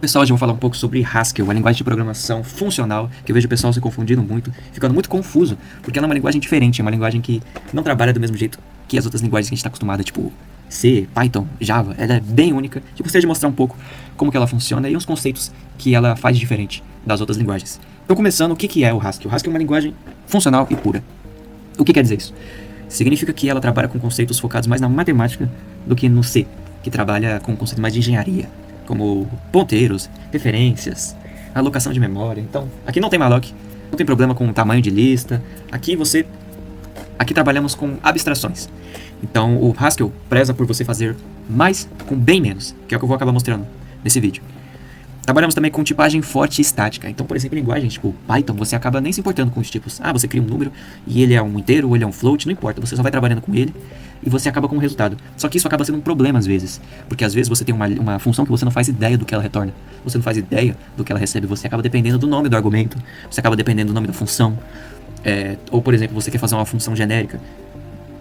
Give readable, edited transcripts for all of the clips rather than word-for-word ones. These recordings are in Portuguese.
Pessoal, hoje eu vou falar um pouco sobre Haskell, uma linguagem de programação funcional, que eu vejo o pessoal se confundindo muito, ficando muito confuso, porque ela é uma linguagem diferente, é uma linguagem que não trabalha do mesmo jeito que as outras linguagens que a gente está acostumado, tipo C, Python, Java. Ela é bem única, e gostaria de mostrar um pouco como que ela funciona e uns conceitos que ela faz diferente das outras linguagens. Então, começando, o que é o Haskell? O Haskell é uma linguagem funcional e pura. O que quer dizer isso? Significa que ela trabalha com conceitos focados mais na matemática do que no C, que trabalha com conceitos mais de engenharia, como ponteiros, referências, alocação de memória. Então, aqui não tem malloc, não tem problema com o tamanho de lista. Aqui trabalhamos com abstrações. Então, o Haskell preza por você fazer mais com bem menos, que é o que eu vou acabar mostrando nesse vídeo. Trabalhamos também com tipagem forte e estática. Então, por exemplo, em linguagens tipo Python, você acaba nem se importando com os tipos. Você cria um número e ele é um inteiro ou ele é um float, não importa. Você só vai trabalhando com ele e você acaba com o resultado. Só que isso acaba sendo um problema às vezes. Porque às vezes você tem uma função que você não faz ideia do que ela retorna. Você não faz ideia do que ela recebe. Você acaba dependendo do nome do argumento. Você acaba dependendo do nome da função. Ou, por exemplo, você quer fazer uma função genérica.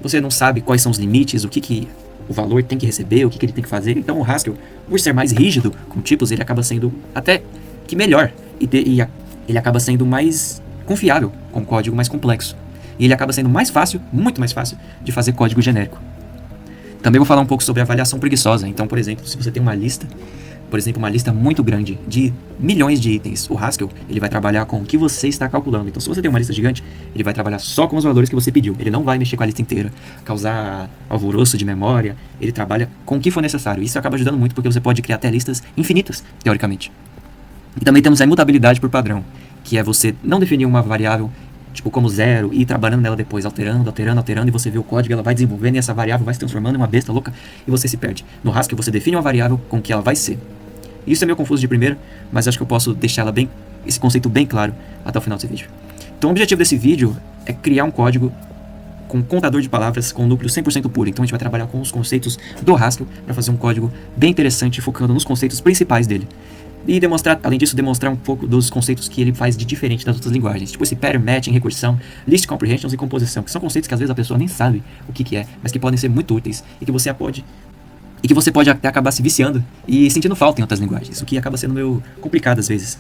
Você não sabe quais são os limites, o que o valor tem que receber, o que ele tem que fazer. Então o Haskell, por ser mais rígido com tipos, ele acaba sendo até que melhor. Ele acaba sendo mais confiável com código mais complexo. E ele acaba sendo mais fácil, muito mais fácil, de fazer código genérico. Também vou falar um pouco sobre avaliação preguiçosa. Então, por exemplo, se você tem uma lista, uma lista muito grande de milhões de itens, o Haskell, ele vai trabalhar com o que você está calculando. Então, se você tem uma lista gigante, ele vai trabalhar só com os valores que você pediu. Ele não vai mexer com a lista inteira, causar alvoroço de memória. Ele trabalha com o que for necessário. Isso acaba ajudando muito, porque você pode criar até listas infinitas, teoricamente. E também temos a imutabilidade por padrão, que é você não definir uma variável tipo como zero e ir trabalhando nela depois, alterando, e você vê o código, ela vai desenvolvendo e essa variável vai se transformando em uma besta louca e você se perde. No Haskell você define uma variável com que ela vai ser. Isso é meio confuso de primeira, mas acho que eu posso deixar esse conceito bem claro até o final desse vídeo. Então o objetivo desse vídeo é criar um código com contador de palavras com núcleo 100% puro. Então a gente vai trabalhar com os conceitos do Haskell para fazer um código bem interessante, focando nos conceitos principais dele. E além disso, demonstrar um pouco dos conceitos que ele faz de diferente das outras linguagens. Tipo esse pattern matching, recursão, list comprehensions e composição, que são conceitos que às vezes a pessoa nem sabe o que é, mas que podem ser muito úteis e que você pode até acabar se viciando e sentindo falta em outras linguagens, o que acaba sendo meio complicado às vezes.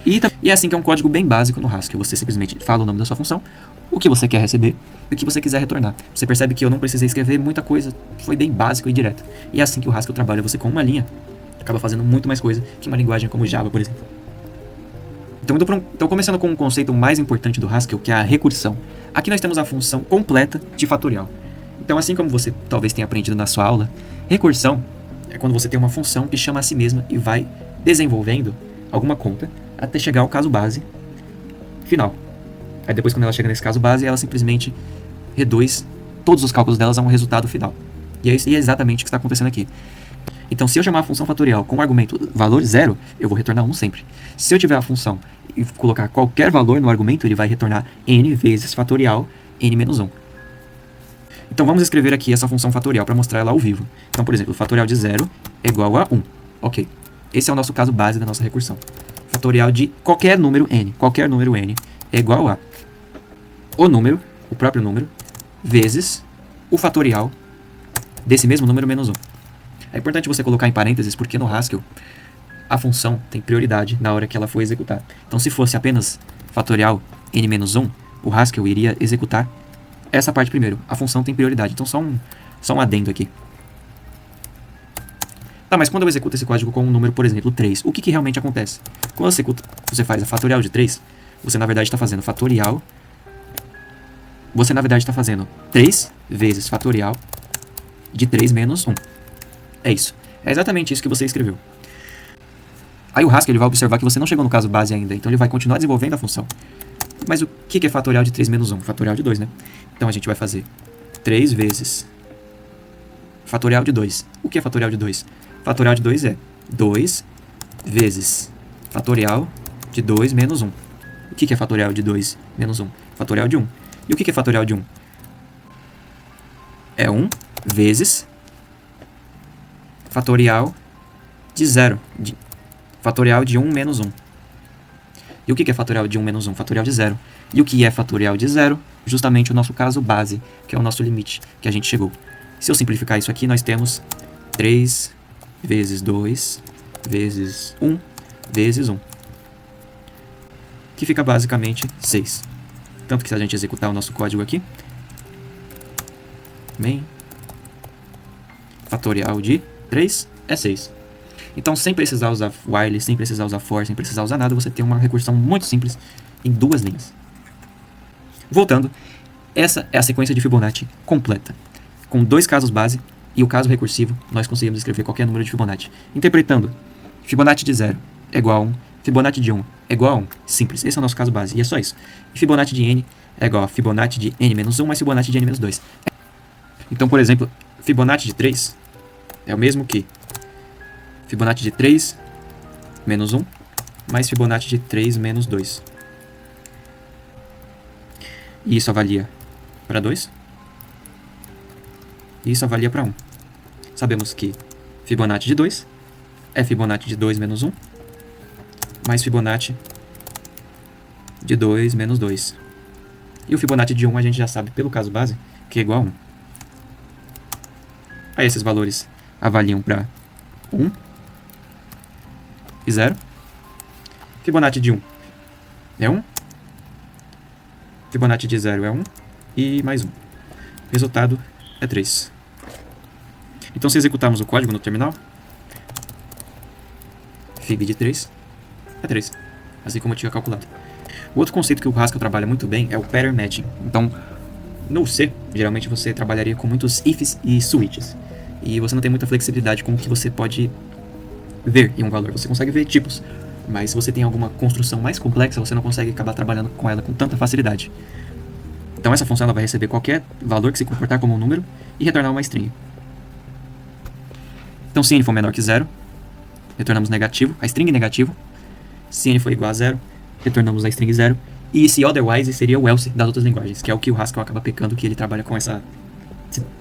E é assim que é um código bem básico no Haskell. Você simplesmente fala o nome da sua função, o que você quer receber e o que você quiser retornar. Você percebe que eu não precisei escrever muita coisa, foi bem básico e direto. E é assim que o Haskell trabalha, você com uma linha acaba fazendo muito mais coisa que uma linguagem como Java, por exemplo. Então começando com um conceito mais importante do Haskell, que é a recursão. Aqui nós temos a função completa de fatorial. Então, assim como você talvez tenha aprendido na sua aula, recursão é quando você tem uma função que chama a si mesma e vai desenvolvendo alguma conta até chegar ao caso base final. Aí depois, quando ela chega nesse caso base, ela simplesmente reduz todos os cálculos delas a um resultado final. E é exatamente o que está acontecendo aqui. Então, se eu chamar a função fatorial com o argumento valor 0, eu vou retornar 1 sempre. Se eu tiver a função e colocar qualquer valor no argumento, ele vai retornar n vezes fatorial n menos 1. Então, vamos escrever aqui essa função fatorial para mostrar ela ao vivo. Então, por exemplo, fatorial de 0 é igual a 1. Ok. Esse é o nosso caso base da nossa recursão. Fatorial de qualquer número n é igual a o próprio número, vezes o fatorial desse mesmo número menos 1. É importante você colocar em parênteses porque no Haskell a função tem prioridade na hora que ela for executar. Então, se fosse apenas fatorial n menos 1, o Haskell iria executar essa parte primeiro. A função tem prioridade. Então, só um adendo aqui. Tá, mas quando eu executo esse código com um número, por exemplo, 3, o que realmente acontece? Quando você faz a fatorial de 3, você na verdade está fazendo fatorial. Você na verdade está fazendo 3 vezes fatorial de 3 menos 1. É isso. É exatamente isso que você escreveu. Aí o Haskell ele vai observar que você não chegou no caso base ainda, então ele vai continuar desenvolvendo a função. Mas o que é fatorial de 3 menos 1? Fatorial de 2, né? Então a gente vai fazer 3 vezes fatorial de 2. O que é fatorial de 2? Fatorial de 2 é 2 vezes fatorial de 2 menos 1. O que é fatorial de 2 menos 1? Fatorial de 1. E o que é fatorial de 1? É 1 vezes fatorial de 0. Fatorial de 1 menos 1. E o que é fatorial de 1 menos 1? Fatorial de 0. E o que é fatorial de 0? Justamente o nosso caso base, que é o nosso limite que a gente chegou. Se eu simplificar isso aqui, nós temos 3 vezes 2 vezes 1 vezes 1, que fica basicamente 6. Tanto que se a gente executar o nosso código aqui, main fatorial de 3 é 6. Então, sem precisar usar while, sem precisar usar for, sem precisar usar nada, você tem uma recursão muito simples em 2 linhas. Voltando, essa é a sequência de Fibonacci completa. Com 2 casos base e o caso recursivo, nós conseguimos escrever qualquer número de Fibonacci. Interpretando, Fibonacci de 0 é igual a 1, Fibonacci de 1 é igual a 1. Simples, esse é o nosso caso base, e é só isso. E Fibonacci de n é igual a Fibonacci de n menos 1 mais Fibonacci de n menos 2. Então, por exemplo, Fibonacci de 3 é o mesmo que Fibonacci de 3 menos 1 mais Fibonacci de 3 menos 2. E isso avalia para 2. E isso avalia para 1. Sabemos que Fibonacci de 2 é Fibonacci de 2 menos 1 mais Fibonacci de 2 menos 2. E o Fibonacci de 1 a gente já sabe pelo caso base que é igual a 1. Aí esses valores avaliam para 1 e 0. Fibonacci de 1 é 1. Fibonacci de 0 é 1 e mais 1. Resultado é 3. Então, se executarmos o código no terminal, Fib de 3 é 3, assim como eu tinha calculado. O outro conceito que o Haskell trabalha muito bem é o pattern matching. Então, no C, geralmente você trabalharia com muitos ifs e switches. E você não tem muita flexibilidade com o que você pode ver em um valor. Você consegue ver tipos, mas se você tem alguma construção mais complexa, você não consegue acabar trabalhando com ela com tanta facilidade. Então essa função ela vai receber qualquer valor que se comportar como um número e retornar uma string. Então se n for menor que 0, retornamos negativo, a string negativo. Se n for igual a 0, retornamos a string 0. E esse otherwise seria o else das outras linguagens, que é o que o Haskell acaba pecando, que ele trabalha com esse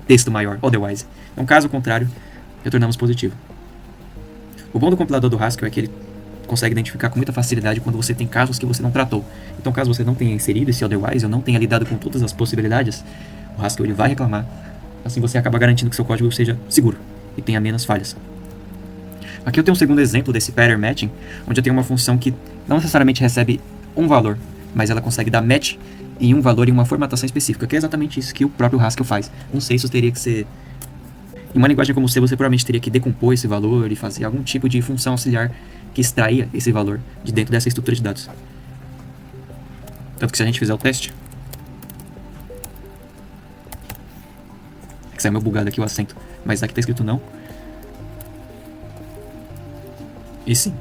texto maior, otherwise. Então caso contrário, retornamos positivo. O bom do compilador do Haskell é que ele consegue identificar com muita facilidade quando você tem casos que você não tratou. Então caso você não tenha inserido esse otherwise, ou não tenha lidado com todas as possibilidades, o Haskell ele vai reclamar. Assim você acaba garantindo que seu código seja seguro e tenha menos falhas. Aqui eu tenho um segundo exemplo desse pattern matching, onde eu tenho uma função que não necessariamente recebe um valor, mas ela consegue dar match em um valor em uma formatação específica, que é exatamente isso que o próprio Haskell faz. Não sei se isso teria que ser... Em uma linguagem como C, você provavelmente teria que decompor esse valor e fazer algum tipo de função auxiliar que extraia esse valor de dentro dessa estrutura de dados. Tanto que se a gente fizer o teste... É que saiu meio bugado aqui o acento, mas aqui está escrito não. E sim.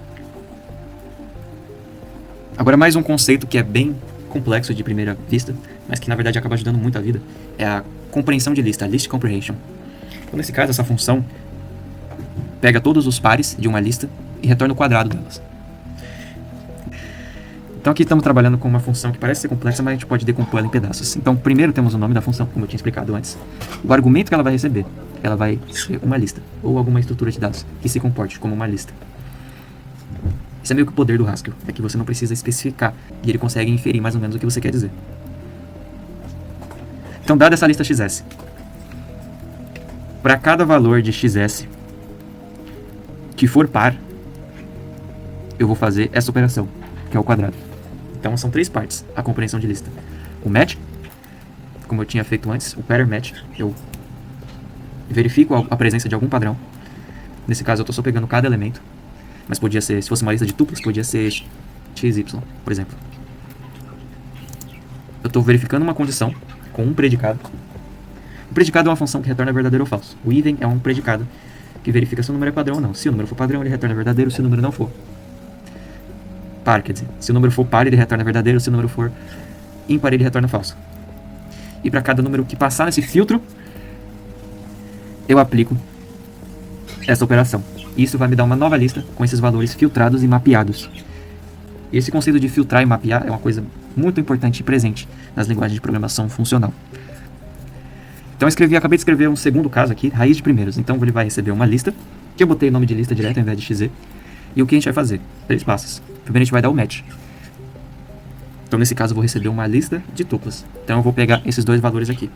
Agora mais um conceito que é bem complexo de primeira vista, mas que na verdade acaba ajudando muito a vida, é a compreensão de lista, a list comprehension. Então nesse caso essa função pega todos os pares de uma lista e retorna o quadrado delas. Então aqui estamos trabalhando com uma função que parece ser complexa, mas a gente pode decompor ela em pedaços. Então primeiro temos o nome da função, como eu tinha explicado antes. O argumento que ela vai receber, ela vai ser uma lista, ou alguma estrutura de dados que se comporte como uma lista. Esse é meio que o poder do Haskell, é que você não precisa especificar, e ele consegue inferir mais ou menos o que você quer dizer. Então dada essa lista XS, para cada valor de XS que for par, eu vou fazer essa operação, que é o quadrado. Então são 3 partes a compreensão de lista. O match, como eu tinha feito antes, o pattern match, eu verifico a presença de algum padrão. Nesse caso eu estou só pegando cada elemento, mas podia ser, se fosse uma lista de tuplas, podia ser XY, por exemplo. Eu estou verificando uma condição com um predicado. O predicado é uma função que retorna verdadeiro ou falso. O even é um predicado que verifica se o número é padrão ou não. Se o número for padrão, ele retorna verdadeiro, se o número não for par, quer dizer, se o número for par, ele retorna verdadeiro, se o número for ímpar, ele retorna falso. E para cada número que passar nesse filtro, eu aplico essa operação. Isso vai me dar uma nova lista com esses valores filtrados e mapeados. E esse conceito de filtrar e mapear é uma coisa muito importante e presente nas linguagens de programação funcional. Então eu acabei de escrever um segundo caso aqui, raiz de primeiros. Então ele vai receber uma lista, que eu botei o nome de lista direto ao invés de XZ. E o que a gente vai fazer? 3 passos. Primeiro a gente vai dar o match. Então nesse caso eu vou receber uma lista de tuplas. Então eu vou pegar esses 2 valores aqui.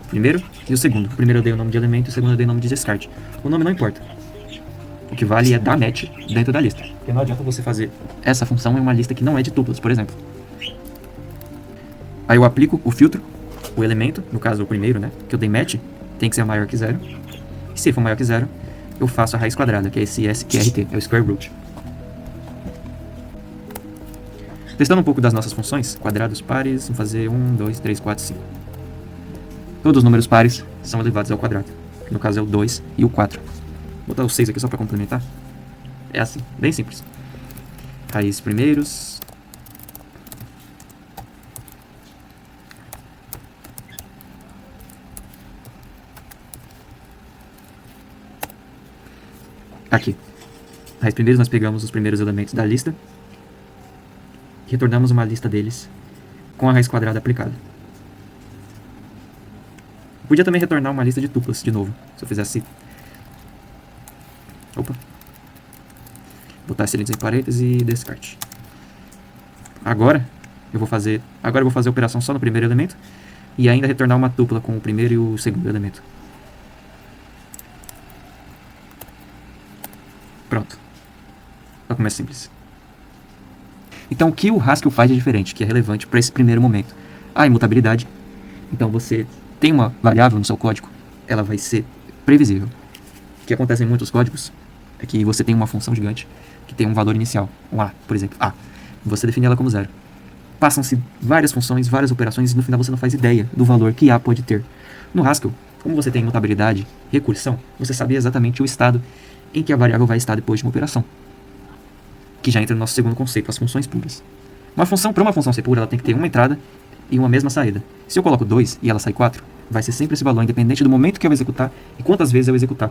O primeiro e o segundo. O primeiro eu dei o nome de elemento, o segundo eu dei o nome de descarte. O nome não importa. O que vale é dar match dentro da lista. Porque não adianta você fazer essa função em uma lista que não é de tuplas, por exemplo. Aí eu aplico o filtro, o elemento, no caso o primeiro, né, que eu dei match, tem que ser maior que 0. E se for maior que 0, eu faço a raiz quadrada, que é esse SQRT, é o square root. Testando um pouco das nossas funções, quadrados pares, vamos fazer 1, 2, 3, 4, 5. Todos os números pares são elevados ao quadrado. No caso é o 2 e o 4. Vou botar o 6 aqui só para complementar. É assim, bem simples. Raiz primeiros. Aqui. Raiz primeiros nós pegamos os primeiros elementos da lista. E retornamos uma lista deles com a raiz quadrada aplicada. Podia também retornar uma lista de tuplas de novo, se eu fizesse. Opa. Botar esse entre parênteses e descarte. Agora eu vou fazer a operação só no primeiro elemento e ainda retornar uma tupla com o primeiro e o segundo elemento. Pronto. Olha como é simples. Então o que o Haskell faz de diferente, que é relevante para esse primeiro momento? A imutabilidade. Então você tem uma variável no seu código, ela vai ser previsível. O que acontece em muitos códigos é que você tem uma função gigante que tem um valor inicial, um A, por exemplo, A. Você define ela como 0. Passam-se várias funções, várias operações e no final você não faz ideia do valor que A pode ter. No Haskell, como você tem imutabilidade, recursão, você sabe exatamente o estado em que a variável vai estar depois de uma operação. Que já entra no nosso segundo conceito, as funções puras. Para uma função ser pura, ela tem que ter uma entrada e uma mesma saída. Se eu coloco 2 e ela sai 4, vai ser sempre esse valor, independente do momento que eu executar e quantas vezes eu executar.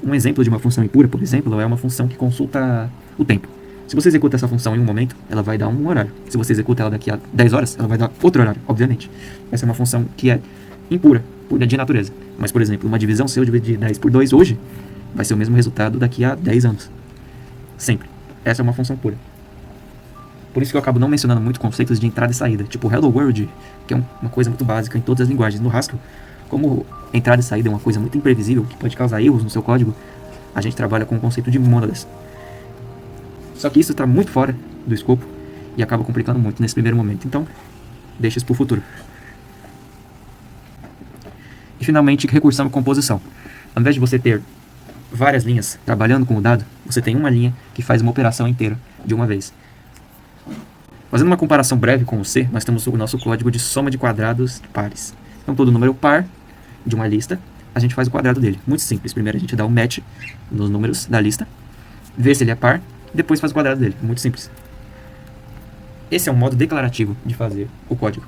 Um exemplo de uma função impura, por exemplo, é uma função que consulta o tempo. Se você executa essa função em um momento, ela vai dar um horário. Se você executa ela daqui a 10 horas, ela vai dar outro horário, obviamente. Essa é uma função que é impura, pura de natureza. Mas, por exemplo, uma divisão, se eu dividir 10 por 2 hoje, vai ser o mesmo resultado daqui a 10 anos. Sempre. Essa é uma função pura. Por isso que eu acabo não mencionando muito conceitos de entrada e saída, tipo Hello World, que é uma coisa muito básica em todas as linguagens. No Haskell, como entrada e saída é uma coisa muito imprevisível, que pode causar erros no seu código, a gente trabalha com o conceito de mônadas. Só que isso está muito fora do escopo e acaba complicando muito nesse primeiro momento. Então, deixa isso para o futuro. E finalmente, recursão e composição. Ao invés de você ter várias linhas trabalhando com o dado, você tem uma linha que faz uma operação inteira de uma vez. Fazendo uma comparação breve com o C, nós temos o nosso código de soma de quadrados pares. Então, todo número par de uma lista, a gente faz o quadrado dele. Muito simples. Primeiro a gente dá um match nos números da lista, vê se ele é par, depois faz o quadrado dele. Muito simples. Esse é um modo declarativo de fazer o código.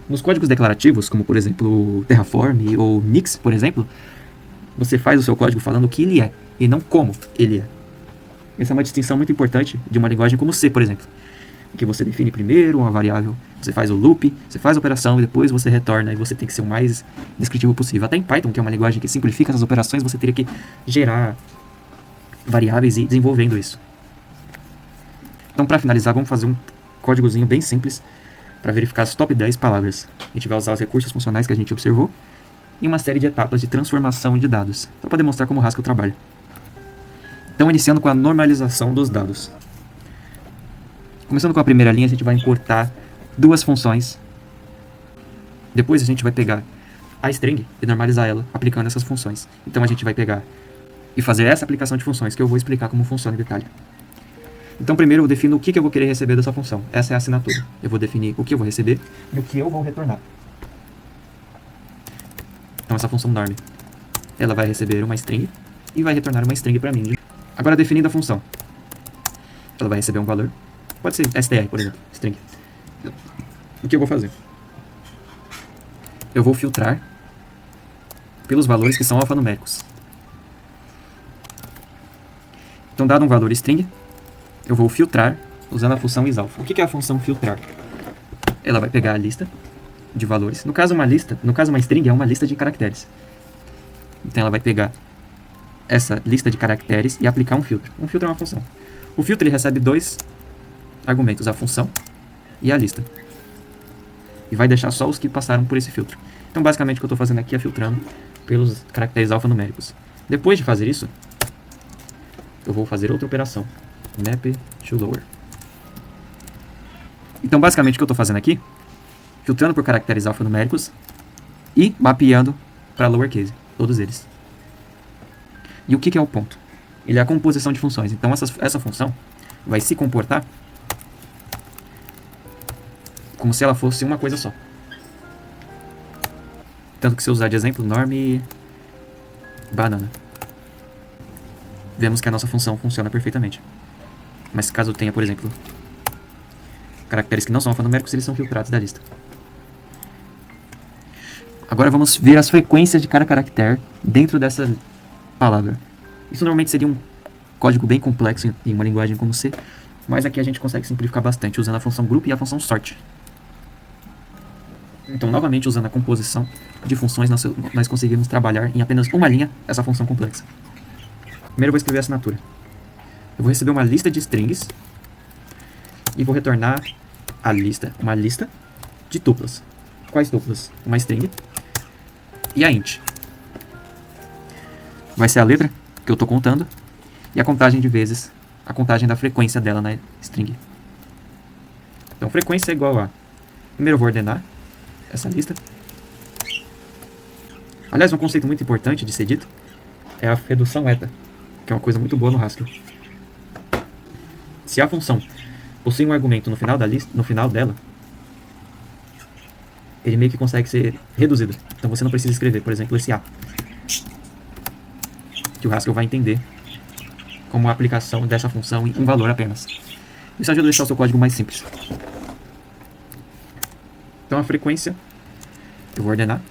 Nos códigos declarativos, como por exemplo Terraform ou Nix, por exemplo, você faz o seu código falando o que ele é e não como ele é. Essa é uma distinção muito importante de uma linguagem como C, por exemplo, que você define primeiro uma variável, você faz o loop, você faz a operação e depois você retorna e você tem que ser o mais descritivo possível. Até em Python, que é uma linguagem que simplifica essas operações, você teria que gerar variáveis e ir desenvolvendo isso. Então, para finalizar, vamos fazer um códigozinho bem simples para verificar as top 10 palavras. A gente vai usar os recursos funcionais que a gente observou e uma série de etapas de transformação de dados, só para demonstrar como o Haskell trabalha. Então, iniciando com a normalização dos dados. Começando com a primeira linha, a gente vai importar duas funções. Depois a gente vai pegar a string e normalizar ela aplicando essas funções. Então a gente vai pegar e fazer essa aplicação de funções que eu vou explicar como funciona em detalhe. Então primeiro eu defino o que eu vou querer receber dessa função. Essa é a assinatura. Eu vou definir o que eu vou receber e o que eu vou retornar. Então essa função norm, ela vai receber uma string e vai retornar uma string para mim. Agora definindo a função, ela vai receber um valor. Pode ser str, por exemplo, string. O que eu vou fazer? Eu vou filtrar pelos valores que são alfanuméricos. Então, dado um valor string, eu vou filtrar usando a função isalpha. O que é a função filtrar? Ela vai pegar a lista de valores. No caso, uma string é uma lista de caracteres. Então, ela vai pegar essa lista de caracteres e aplicar um filtro. Um filtro é uma função. O filtro ele recebe dois argumentos, a função e a lista. E vai deixar só os que passaram por esse filtro. Então, basicamente, o que eu estou fazendo aqui é filtrando pelos caracteres alfanuméricos. Depois de fazer isso, eu vou fazer outra operação. Map to lower. Então, basicamente, o que eu estou fazendo aqui, filtrando por caracteres alfanuméricos e mapeando para lowercase, todos eles. E o que é o ponto? Ele é a composição de funções. Então, essa função vai se comportar como se ela fosse uma coisa só. Tanto que se eu usar de exemplo, norm banana, vemos que a nossa função funciona perfeitamente. Mas caso tenha, por exemplo, caracteres que não são alfanuméricos, eles são filtrados da lista. Agora vamos ver as frequências de cada caractere dentro dessa palavra. Isso normalmente seria um código bem complexo em uma linguagem como C, mas aqui a gente consegue simplificar bastante usando a função group e a função sort. Então, novamente, usando a composição de funções, nós conseguimos trabalhar em apenas uma linha essa função complexa. Primeiro eu vou escrever a assinatura. Eu vou receber uma lista de strings e vou retornar uma lista de tuplas. Quais tuplas? Uma string e a int. Vai ser a letra que eu estou contando e a contagem de vezes, a contagem da frequência dela na string. Então, frequência é igual a... Primeiro eu vou ordenar essa lista. Aliás, um conceito muito importante de ser dito é a redução eta, que é uma coisa muito boa no Haskell. Se a função possui um argumento no final da lista, no final dela, ele meio que consegue ser reduzido. Então você não precisa escrever, por exemplo, esse A, que o Haskell vai entender como a aplicação dessa função em um valor apenas. Isso ajuda a deixar o seu código mais simples. Então a frequência, eu vou ordenar.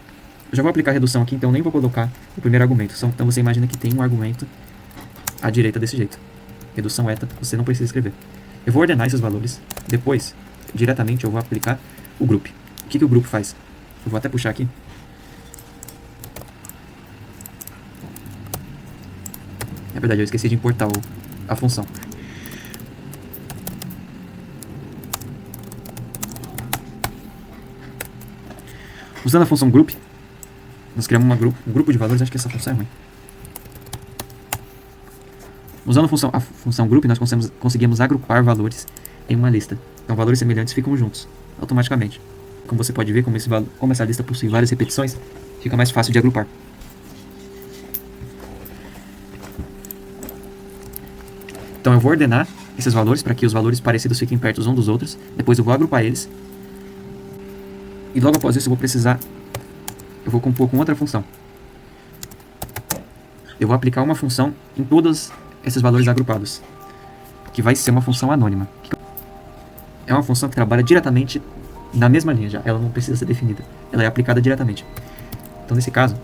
Eu já vou aplicar a redução aqui, então nem vou colocar o primeiro argumento. Então você imagina que tem um argumento à direita desse jeito. Redução eta, você não precisa escrever. Eu vou ordenar esses valores. Depois, diretamente, eu vou aplicar o group. O que o group faz? Eu vou até puxar aqui. Na verdade, eu esqueci de importar a função. Usando a função group, nós criamos um grupo de valores. Acho que essa função é ruim. Usando a função group, nós conseguimos agrupar valores em uma lista. Então, valores semelhantes ficam juntos, automaticamente. Como você pode ver, como essa lista possui várias repetições, fica mais fácil de agrupar. Então, eu vou ordenar esses valores para que os valores parecidos fiquem perto uns dos outros. Depois eu vou agrupar eles. E logo após isso eu vou compor com outra função. Eu vou aplicar uma função em todos esses valores agrupados, que vai ser uma função anônima. É uma função que trabalha diretamente na mesma linha já, ela não precisa ser definida, ela é aplicada diretamente. Então nesse caso,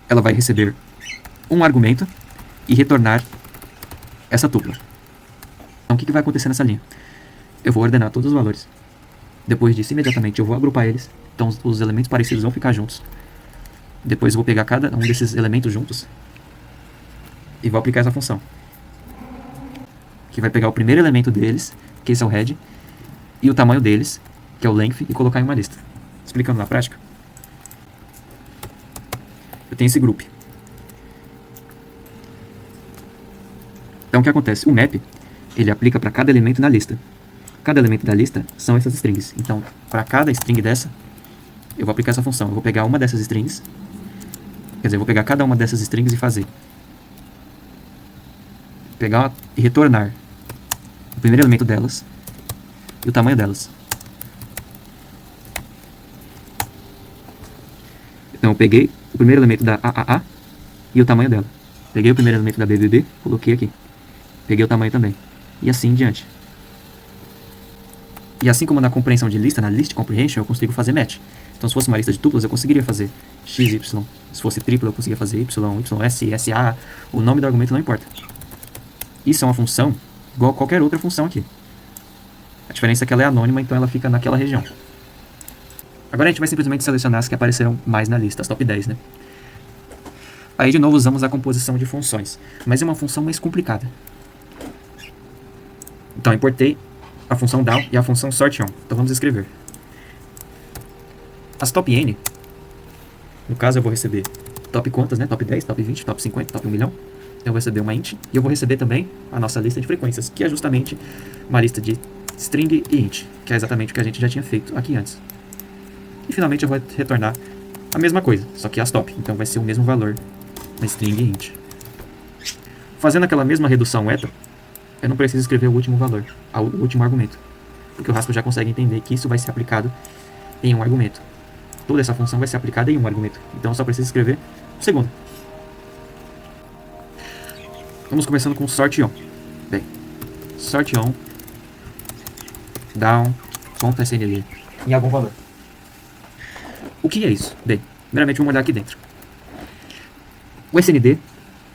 ela vai receber um argumento e retornar essa tupla. Então o que vai acontecer nessa linha? Eu vou ordenar todos os valores. Depois disso, imediatamente eu vou agrupar eles. Então os elementos parecidos vão ficar juntos. Depois eu vou pegar cada um desses elementos juntos e vou aplicar essa função, que vai pegar o primeiro elemento deles, que esse é o head, e o tamanho deles, que é o length, e colocar em uma lista. Explicando na prática, eu tenho esse group. Então o que acontece? O map, ele aplica para cada elemento na lista. Cada elemento da lista são essas strings. Então, para cada string dessa, eu vou aplicar essa função. Eu vou pegar uma dessas strings, quer dizer, eu vou pegar cada uma dessas strings e pegar e retornar o primeiro elemento delas e o tamanho delas. Então eu peguei o primeiro elemento da AAA e o tamanho dela. Peguei o primeiro elemento da BBB, coloquei aqui. Peguei o tamanho também. E assim em diante. E assim como na compreensão de lista, na list comprehension, eu consigo fazer match. Então se fosse uma lista de tuplas, eu conseguiria fazer x, y. Se fosse tripla, eu conseguiria fazer y, ys, sa. O nome do argumento não importa. Isso é uma função igual a qualquer outra função aqui. A diferença é que ela é anônima, então ela fica naquela região. Agora a gente vai simplesmente selecionar as que apareceram mais na lista, as top 10, né? Aí de novo usamos a composição de funções, mas é uma função mais complicada. Então importei a função down e a função sort on. Então vamos escrever. As top n, no caso eu vou receber top quantas, né? Top 10, top 20, top 50, top 1 milhão. Eu vou receber uma int e eu vou receber também a nossa lista de frequências, que é justamente uma lista de string e int, que é exatamente o que a gente já tinha feito aqui antes. E finalmente eu vou retornar a mesma coisa, só que as top, então vai ser o mesmo valor na string e int. Fazendo aquela mesma redução eta, eu não preciso escrever o último valor, o último argumento, porque o Haskell já consegue entender que isso vai ser aplicado em um argumento. Toda essa função vai ser aplicada em um argumento, então eu só preciso escrever o segundo. Vamos começando com sort on. Bem, sort on down.snd em algum valor. O que é isso? Bem, primeiramente vamos olhar aqui dentro. O SND,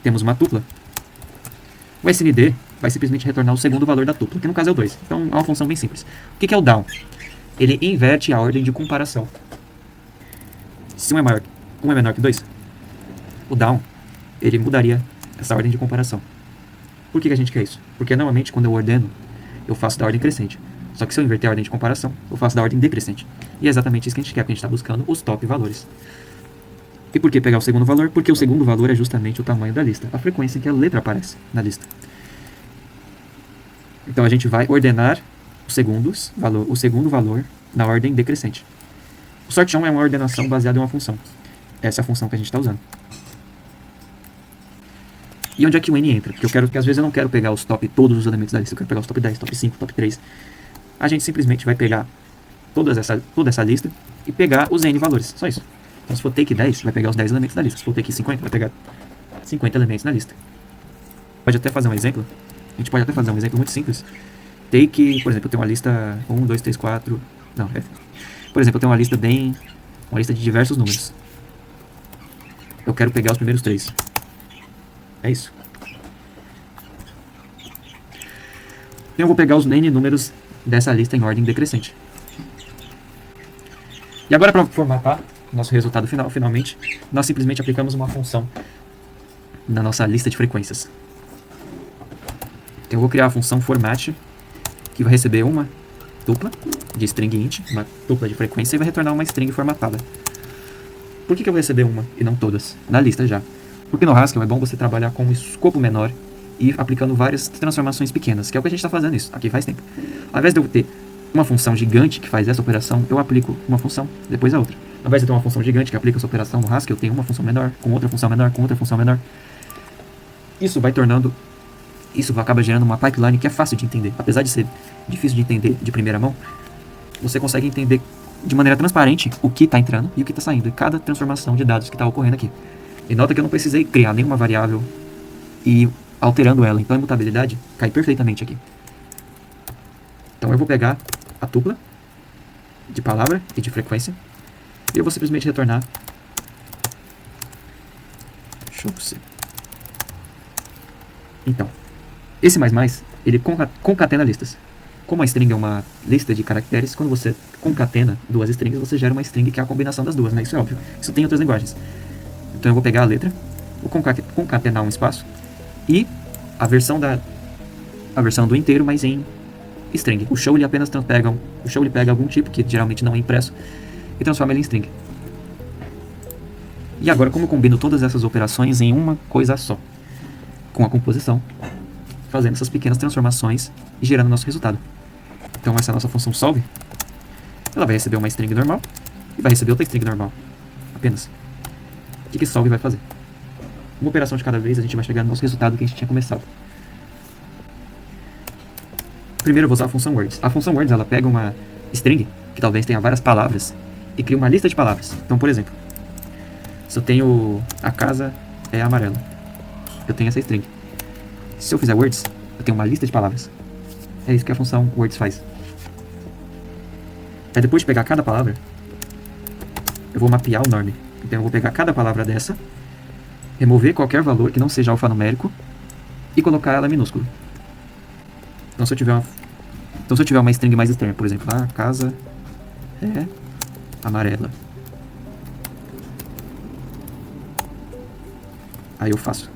temos uma tupla. O SND vai simplesmente retornar o segundo valor da tupla, que no caso é o 2. Então é uma função bem simples. O que é o down? Ele inverte a ordem de comparação. Se um é menor que 2, o down, ele mudaria essa ordem de comparação. Por que a gente quer isso? Porque normalmente quando eu ordeno, eu faço da ordem crescente. Só que se eu inverter a ordem de comparação, eu faço da ordem decrescente. E é exatamente isso que a gente quer, porque a gente está buscando os top valores. E por que pegar o segundo valor? Porque o segundo valor é justamente o tamanho da lista, a frequência em que a letra aparece na lista. Então a gente vai ordenar o segundo valor na ordem decrescente. O sort on é uma ordenação baseada em uma função. Essa é a função que a gente está usando. E onde é que o n entra? Porque às vezes eu não quero pegar todos os elementos da lista, eu quero pegar os top 10, top 5, top 3. A gente simplesmente vai pegar toda essa lista e pegar os n valores, só isso. Então se for take 10, vai pegar os 10 elementos da lista. Se for take 50, vai pegar 50 elementos na lista. A gente pode até fazer um exemplo muito simples. Take, por exemplo, eu tenho uma lista 1, 2, 3, 4... Não, por exemplo, eu tenho uma lista de diversos números. Eu quero pegar os primeiros 3. É isso. Eu vou pegar os n números dessa lista em ordem decrescente. E agora, para formatar nosso resultado final, finalmente, nós simplesmente aplicamos uma função na nossa lista de frequências. Então eu vou criar a função format, que vai receber uma tupla de string int, uma tupla de frequência, e vai retornar uma string formatada. Por que eu vou receber uma e não todas? Na lista já. Porque no Haskell é bom você trabalhar com um escopo menor e aplicando várias transformações pequenas, que é o que a gente está fazendo isso aqui faz tempo. Ao invés de eu ter uma função gigante que faz essa operação, eu aplico uma função, depois a outra. Ao invés de eu ter uma função gigante que aplica essa operação no Haskell, eu tenho uma função menor, com outra função menor, com outra função menor. Isso acaba gerando uma pipeline que é fácil de entender. Apesar de ser difícil de entender de primeira mão, você consegue entender de maneira transparente o que está entrando e o que está saindo, e cada transformação de dados que está ocorrendo aqui. E nota que eu não precisei criar nenhuma variável e alterando ela, então a imutabilidade cai perfeitamente aqui. Então eu vou pegar a tupla de palavra e de frequência e eu vou simplesmente retornar. Deixa eu ver. Então, esse mais, ele concatena listas. Como a string é uma lista de caracteres, quando você concatena duas strings, você gera uma string que é a combinação das duas, né? Isso é óbvio. Isso tem em outras linguagens. Então eu vou pegar a letra, vou concatenar um espaço e a versão do inteiro, mas em string. O show ele pega algum tipo que geralmente não é impresso e transforma ele em string. E agora, como eu combino todas essas operações em uma coisa só, com a composição, fazendo essas pequenas transformações e gerando nosso resultado. Então essa nossa função solve, ela vai receber uma string normal e vai receber outra string normal, apenas. O que solve vai fazer? Uma operação de cada vez, a gente vai chegar no nosso resultado que a gente tinha começado. Primeiro eu vou usar a função words. A função words, ela pega uma string, que talvez tenha várias palavras, e cria uma lista de palavras. Então, por exemplo, se eu tenho a casa é amarela, eu tenho essa string. Se eu fizer words, eu tenho uma lista de palavras. É isso que a função words faz. Aí depois de pegar cada palavra, eu vou mapear o norm. Então eu vou pegar cada palavra dessa, remover qualquer valor que não seja alfanumérico e colocar ela minúsculo. Então se eu tiver uma string mais estranha, por exemplo, a casa é amarela. Aí eu faço.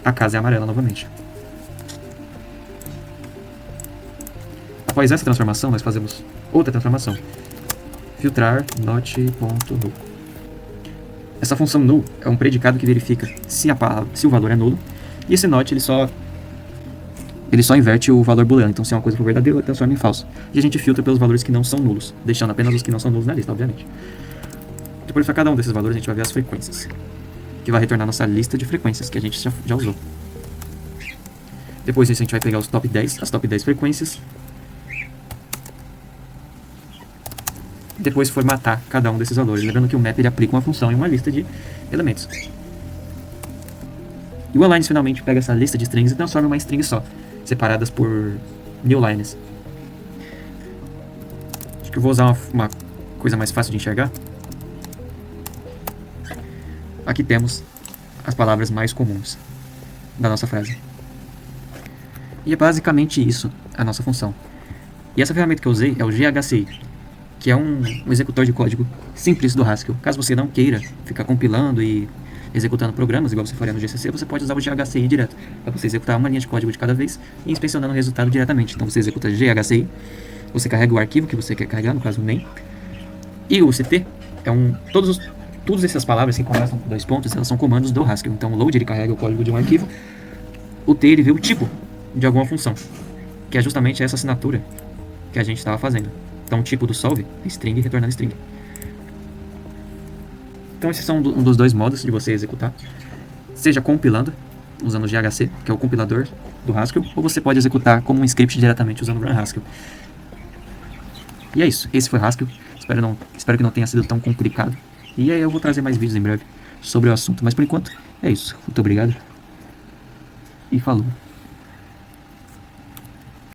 A casa é amarela novamente. Após essa transformação, nós fazemos outra transformação. Filtrar not.null. Essa função null é um predicado que verifica se o valor é nulo. E esse not ele só inverte o valor booleano. Então, se é uma coisa for verdadeira, ele transforma em falso. E a gente filtra pelos valores que não são nulos, deixando apenas os que não são nulos na lista, obviamente. Depois, para cada um desses valores, a gente vai ver as frequências, que vai retornar nossa lista de frequências que a gente já usou. Depois disso, a gente vai pegar os top 10, as top 10 frequências. Depois formatar cada um desses valores. Lembrando que o map ele aplica uma função em uma lista de elementos. E o aligns finalmente pega essa lista de strings e transforma em uma string só, separadas por new lines. Acho que eu vou usar uma coisa mais fácil de enxergar. Aqui temos as palavras mais comuns da nossa frase. E é basicamente isso a nossa função. E essa ferramenta que eu usei é o GHCI, que é um executor de código simples do Haskell. Caso você não queira ficar compilando e executando programas, igual você faria no GCC, você pode usar o GHCI direto, para você executar uma linha de código de cada vez e inspecionando o resultado diretamente. Então você executa GHCI, você carrega o arquivo que você quer carregar, no caso o name, e o CT é todas essas palavras que começam com 2 pontos, elas são comandos do Haskell. Então o load ele carrega o código de um arquivo, o T ele vê o tipo de alguma função, que é justamente essa assinatura que a gente estava fazendo. Então o tipo do solve é string retornando string. Então esses são um dos 2 modos de você executar. Seja compilando, usando o GHC, que é o compilador do Haskell, ou você pode executar como um script diretamente usando o Run Haskell. E é isso, esse foi Haskell. Espero que não tenha sido tão complicado. E aí eu vou trazer mais vídeos em breve sobre o assunto. Mas por enquanto, é isso. Muito obrigado. E falou.